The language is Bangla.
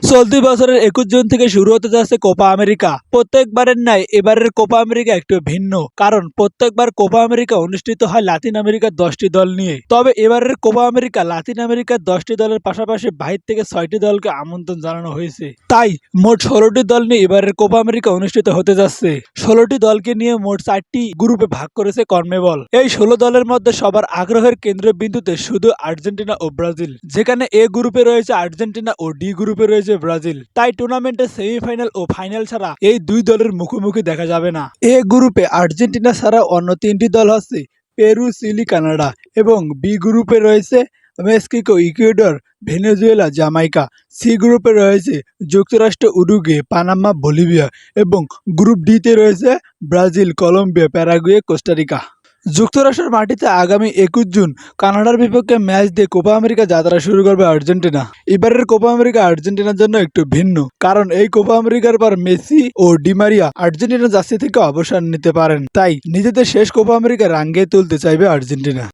চলতি বছরের 21 জুন থেকে শুরু হতে যাচ্ছে কোপা আমেরিকা। প্রত্যেকবারের ন্যায় এবারের কোপা আমেরিকা একটু ভিন্ন, কারণ প্রত্যেকবার কোপা আমেরিকা অনুষ্ঠিত হয় লাতিন আমেরিকার 10টি দল নিয়ে। তবে এবারের কোপা আমেরিকা লাতিন আমেরিকার 10টি দলের পাশাপাশি বাহির থেকে 6টি দলকে আমন্ত্রণ জানানো হয়েছে। তাই মোট 16টি দল নিয়ে এবারের কোপা আমেরিকা অনুষ্ঠিত হতে যাচ্ছে। 16টি দলকে নিয়ে মোট 4টি গ্রুপে ভাগ করেছে কনমেবল। এই 16 দলের মধ্যে সবার আগ্রহের কেন্দ্রবিন্দুতে শুধু আর্জেন্টিনা ও ব্রাজিল, যেখানে এ গ্রুপে রয়েছে আর্জেন্টিনা ও ডি গ্রুপে রয়েছে ব্রাজিল। তাই টুর্নামেন্টের সেমিফাইনাল ও ফাইনাল ছাড়া এই দুই দলের মুখোমুখি দেখা যাবে না। এ গ্রুপে আর্জেন্টিনা ছাড়া অন্য 3টি দল হচ্ছে পেরু, চিলি, কানাডা এবং বি গ্রুপে রয়েছে Mexico, Ecuador, Venezuela, Jamaica. C গ্রুপে রয়েছে যুক্তরাষ্ট্র, উরুগুয়ে, পানামা, বলিভিয়া এবং গ্রুপ ডিতে রয়েছে ব্রাজিল, কলম্বিয়া, প্যারাগুয়ে, কোস্টারিকা। যুক্তরাষ্ট্রের মাটিতে আগামী 21 জুন কানাডার বিপক্ষে ম্যাচ দিয়ে কোপা আমেরিকা যাত্রা শুরু করবে আর্জেন্টিনা। এবারের কোপা আমেরিকা আর্জেন্টিনার জন্য একটু ভিন্ন, কারণ এই কোপা আমেরিকার পর মেসি ও ডিমারিয়া আর্জেন্টিনা জার্সি থেকে অবসর নিতে পারেন। তাই নিজেদের শেষ কোপা আমেরিকা রাঙিয়ে তুলতে চাইবে আর্জেন্টিনা।